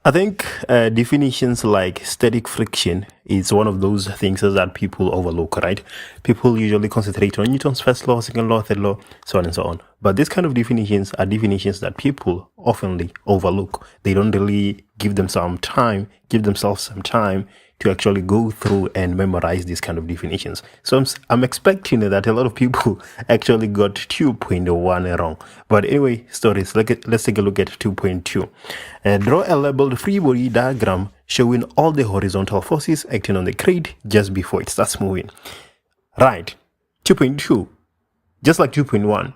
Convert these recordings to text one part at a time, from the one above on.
I think definitions like static friction is one of those things that people overlook, right? People usually concentrate on Newton's first law, second law, third law, so on and so on. But these kind of definitions are definitions that people oftenly overlook. They don't really give themselves some time to actually go through and memorize these kind of definitions. So I'm expecting that a lot of people actually got 2.1 wrong. But anyway, stories. Let's take a look at 2.2. Draw a labeled free body diagram showing all the horizontal forces acting on the crate just before it starts moving. Right. 2.2. Just like 2.1.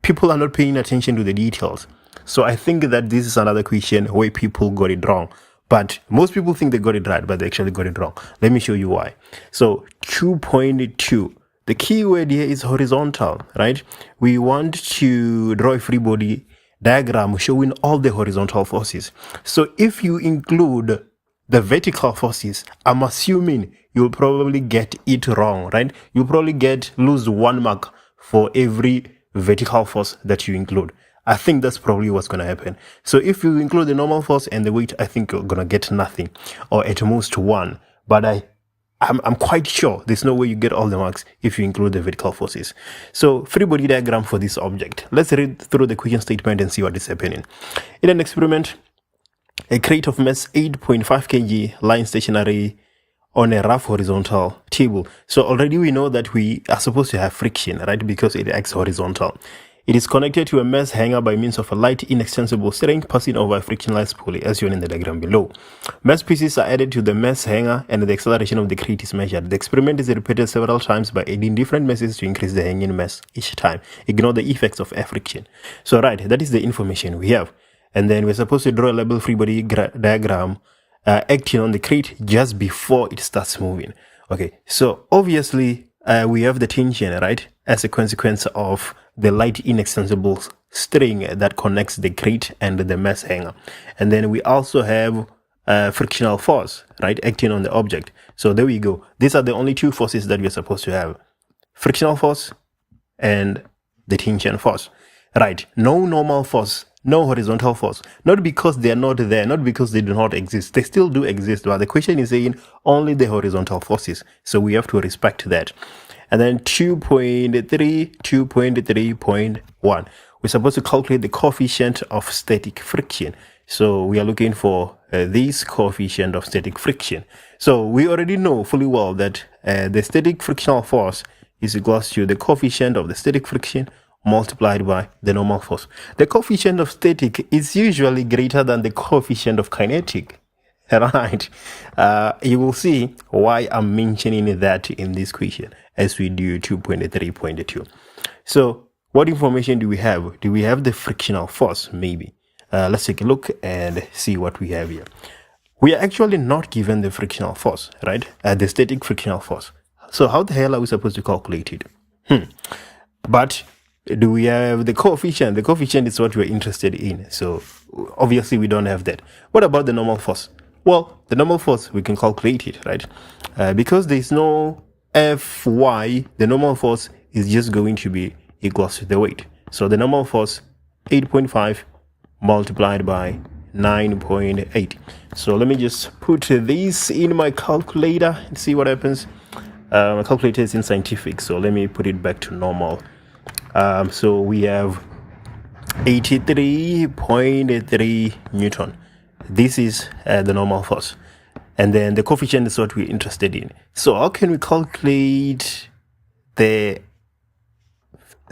People are not paying attention to the details. So I think that this is another question where people got it wrong. But most people think they got it right, but they actually got it wrong. Let me show you why. So 2.2, the key word here is horizontal, right? We want to draw a free body diagram showing all the horizontal forces. So if you include the vertical forces, I'm assuming you'll probably get it wrong, right? You'll probably lose 1 mark for every vertical force that you include. I think that's probably what's going to happen. So if you include the normal force and the weight, I think you're going to get nothing, or at most 1. But I'm quite sure there's no way you get all the marks if you include the vertical forces. So free body diagram for this object. Let's read through the question statement and see what is happening. In an experiment, a crate of mass 8.5 kg lying stationary on a rough horizontal table. So already we know that we are supposed to have friction, right? Because it acts horizontal. It is connected to a mass hanger by means of a light inextensible string passing over a frictionless pulley, as shown in the diagram below. Mass pieces are added to the mass hanger and the acceleration of the crate is measured. The experiment is repeated several times by adding different masses to increase the hanging mass each time. Ignore the effects of air friction. So right, that is the information we have. And then we're supposed to draw a label free body diagram acting on the crate just before it starts moving. Okay, so obviously we have the tension, right, as a consequence of the light inextensible string that connects the crate and the mass hanger. And then we also have frictional force, right, acting on the object. So there we go. These are the only 2 forces that we're supposed to have: frictional force and the tension force. Right, no normal force, no horizontal force. Not because they are not there, not because they do not exist. They still do exist, but the question is saying only the horizontal forces. So we have to respect that. And then 2.3.1. We're supposed to calculate the coefficient of static friction. So we are looking for this coefficient of static friction. So we already know fully well that the static frictional force is equals to the coefficient of the static friction multiplied by the normal force. The coefficient of static is usually greater than the coefficient of kinetic. Right. You will see why I'm mentioning that in this question as we do 2.3.2. So what information do we have? Do we have the frictional force? Maybe. Let's take a look and see what we have here. We are actually not given the frictional force, right? The static frictional force. So how the hell are we supposed to calculate it? But do we have the coefficient? The coefficient is what we're interested in. So obviously we don't have that. What about the normal force? Well, the normal force, we can calculate it, right? Because there's no Fy, the normal force is just going to be equals to the weight. So the normal force, 8.5 multiplied by 9.8. So let me just put this in my calculator and see what happens. My calculator is in scientific, so let me put it back to normal. So we have 83.3 Newton. This is the normal force. And then the coefficient is what we're interested in. So how can we calculate the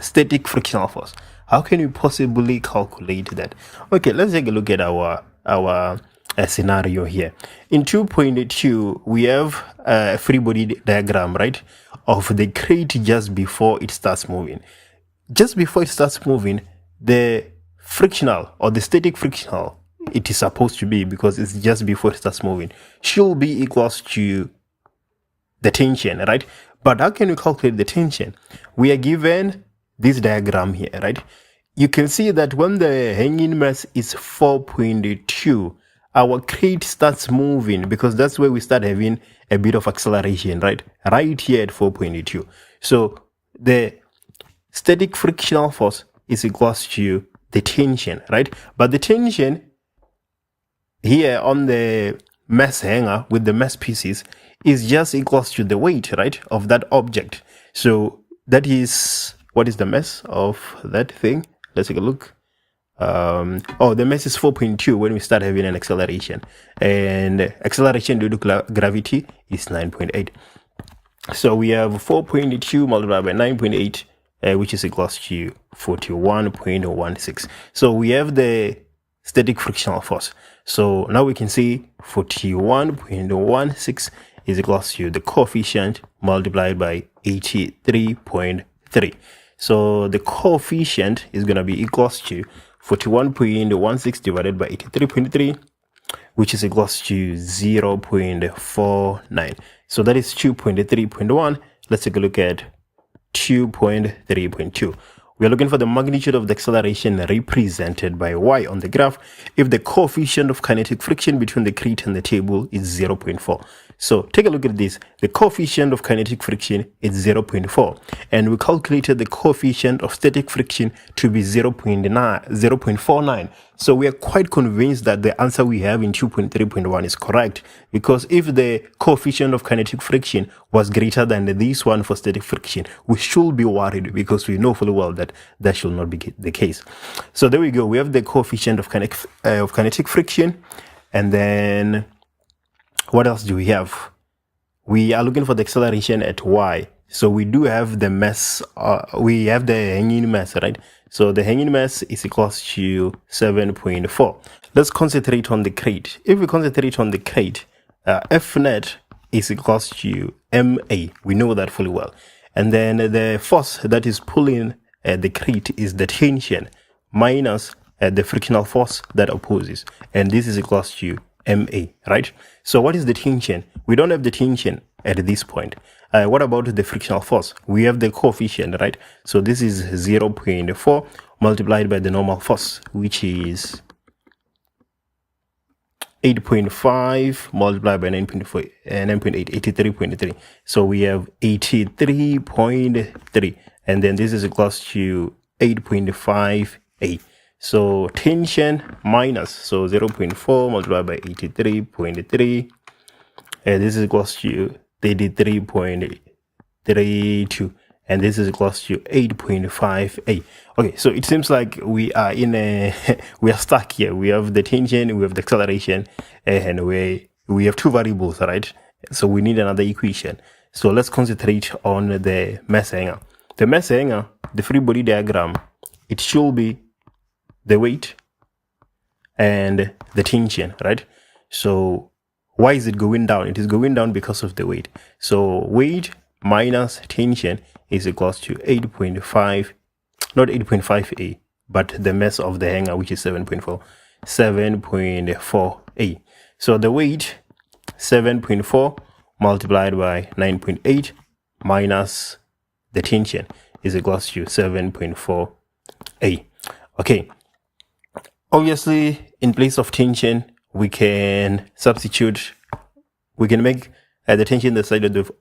static frictional force? How can we possibly calculate that? Okay, let's take a look at our scenario here. In 2.2, we have a free body diagram, right, of the crate just before it starts moving. Just before it starts moving, the frictional or the static frictional, it is supposed to be, because it's just before it starts moving, should be equals to the tension, right? But how can we calculate the tension? We are given this diagram here, right? You can see that when the hanging mass is 4.2, our crate starts moving, because that's where we start having a bit of acceleration, right? Right here at 4.2. So the static frictional force is equals to the tension, right? But the tension here on the mass hanger with the mass pieces is just equals to the weight, right, of that object. So that is, what is the mass of that thing? Let's take a look. Oh, the mass is 4.2 when we start having an acceleration, and acceleration due to gravity is 9.8. So we have 4.2 multiplied by 9.8, which is equals to 41.16. So we have the static frictional force. So now we can see 41.16 is equals to the coefficient multiplied by 83.3. So the coefficient is going to be equals to 41.16 divided by 83.3, which is equals to 0.49. So that is 2.3.1. Let's take a look at 2.3.2. We are looking for the magnitude of the acceleration represented by y on the graph if the coefficient of kinetic friction between the crate and the table is 0.4. So take a look at this. The coefficient of kinetic friction is 0.4, and we calculated the coefficient of static friction to be 0.49. So we are quite convinced that the answer we have in 2.3.1 is correct, because if the coefficient of kinetic friction was greater than this one for static friction, we should be worried, because we know fully well that that should not be the case. So there we go. We have the coefficient of kinetic friction, and then what else do we have? We are looking for the acceleration at y. So we do have the mass, we have the hanging mass, right? So the hanging mass is equals to 7.4. Let's concentrate on the crate. If we concentrate on the crate, F net is equals to ma. We know that fully well. And then the force that is pulling the crate is the tension minus the frictional force that opposes. And this is equals to ma, right? So what is the tension? We don't have the tension at this point. What about the frictional force? We have the coefficient, right? So this is 0.4 multiplied by the normal force, which is 8.5 multiplied by 9.4, 9.8, 83.3. So we have 83.3, and then this is equals to 8.5a. So tension minus, so 0.4 multiplied by 83.3, and this is equals to 33.32, and this is equals to 8.5a. Okay, so it seems like we are in a we are stuck here. We have the tension, we have the acceleration, and we have two variables, right? So we need another equation. So let's concentrate on the mass hanger. The mass hanger, the free body diagram, it should be the weight and the tension, right? So why is it going down? It is going down because of the weight. So weight minus tension is equals to 8.5, not 8.5a, but the mass of the hanger, which is 7.4a. So the weight 7.4 multiplied by 9.8 minus the tension is equals to 7.4a. Okay. Obviously, in place of tension, we can substitute, we can make the tension the subject of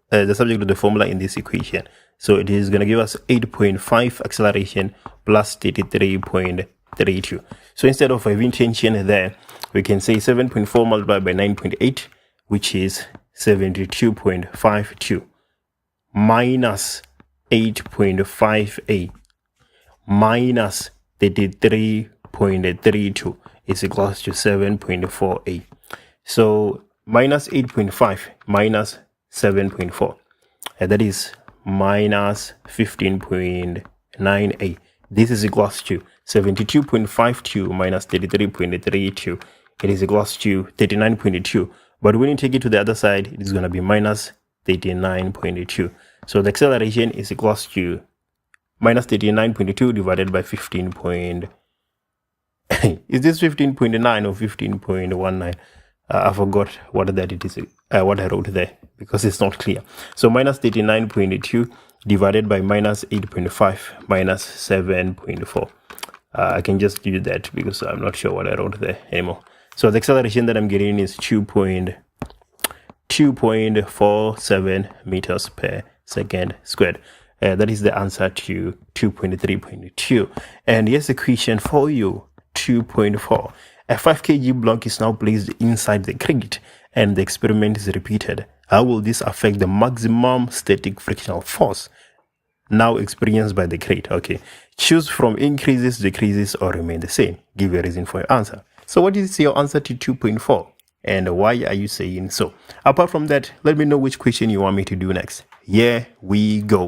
the formula in this equation. So it is going to give us 8.5 acceleration plus 33.32. So instead of having tension there, we can say 7.4 multiplied by 9.8, which is 72.52, minus 8.5a minus 33.32 is equals to 7.4a. So minus 8.5 minus 7.4, and that is minus 15.9a. This is equals to 72.52 minus 33.32. It is equals to 39.2. But when you take it to the other side, it is going to be minus 39.2. So the acceleration is equals to minus 39.2 divided by 15. Is this 15.9 or 15.19? I forgot what that it is, what I wrote there, because it's not clear. So minus 39.2 divided by minus 8.5 minus 7.4. I can just do that because I'm not sure what I wrote there anymore. So the acceleration that I'm getting is 2.47 meters per second squared. That is the answer to 2.3.2. And here's the question for you, 2.4. A 5 kg block is now placed inside the crate and the experiment is repeated. How will this affect the maximum static frictional force now experienced by the crate? Okay, choose from increases, decreases, or remain the same. Give a reason for your answer. So what is your answer to 2.4 and why are you saying so? Apart from that, let me know which question you want me to do next. Here we go.